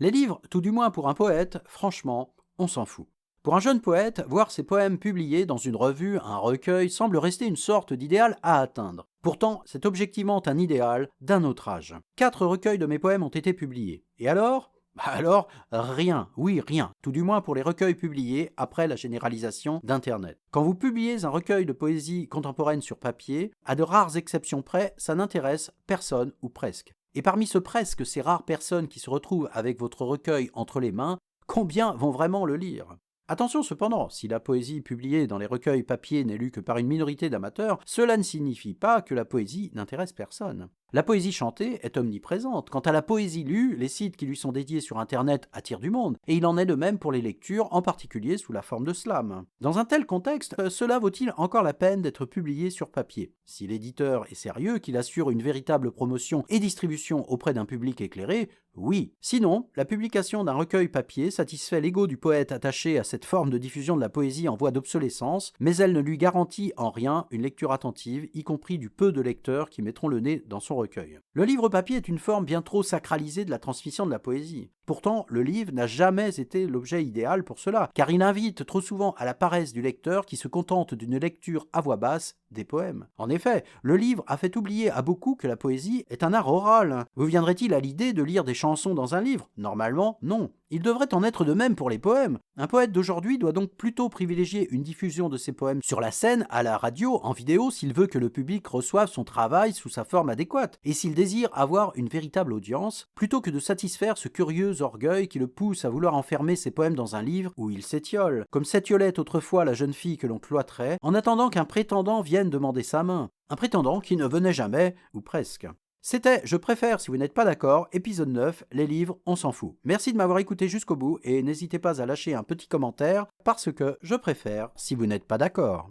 Les livres, tout du moins pour un poète, franchement, on s'en fout. Pour un jeune poète, voir ses poèmes publiés dans une revue, un recueil, semble rester une sorte d'idéal à atteindre. Pourtant, c'est objectivement un idéal d'un autre âge. 4 recueils de mes poèmes ont été publiés. Et alors ? Alors, rien, oui rien, tout du moins pour les recueils publiés après la généralisation d'Internet. Quand vous publiez un recueil de poésie contemporaine sur papier, à de rares exceptions près, ça n'intéresse personne ou presque. Et parmi ce presque, ces rares personnes qui se retrouvent avec votre recueil entre les mains, combien vont vraiment le lire ? Attention cependant, si la poésie publiée dans les recueils papier n'est lue que par une minorité d'amateurs, cela ne signifie pas que la poésie n'intéresse personne. La poésie chantée est omniprésente. Quant à la poésie lue, les sites qui lui sont dédiés sur Internet attirent du monde, et il en est de même pour les lectures, en particulier sous la forme de slam. Dans un tel contexte, cela vaut-il encore la peine d'être publié sur papier ? Si l'éditeur est sérieux, qu'il assure une véritable promotion et distribution auprès d'un public éclairé, oui. Sinon, la publication d'un recueil papier satisfait l'ego du poète attaché à cette forme de diffusion de la poésie en voie d'obsolescence, mais elle ne lui garantit en rien une lecture attentive, y compris du peu de lecteurs qui mettront le nez dans son recueil. Le livre papier est une forme bien trop sacralisée de la transmission de la poésie. Pourtant, le livre n'a jamais été l'objet idéal pour cela, car il invite trop souvent à la paresse du lecteur qui se contente d'une lecture à voix basse des poèmes. En effet, le livre a fait oublier à beaucoup que la poésie est un art oral. Vous viendrait-il à l'idée de lire des chansons dans un livre ? Normalement, non. Il devrait en être de même pour les poèmes. Un poète d'aujourd'hui doit donc plutôt privilégier une diffusion de ses poèmes sur la scène, à la radio, en vidéo, s'il veut que le public reçoive son travail sous sa forme adéquate, et s'il désire avoir une véritable audience, plutôt que de satisfaire ce curieux orgueil qui le pousse à vouloir enfermer ses poèmes dans un livre où il s'étiole, comme s'étiolait autrefois la jeune fille que l'on cloîtrait, en attendant qu'un prétendant vienne demander sa main. Un prétendant qui ne venait jamais, ou presque. C'était Je préfère si vous n'êtes pas d'accord, épisode 9, les livres, on s'en fout. Merci de m'avoir écouté jusqu'au bout et n'hésitez pas à lâcher un petit commentaire parce que je préfère si vous n'êtes pas d'accord.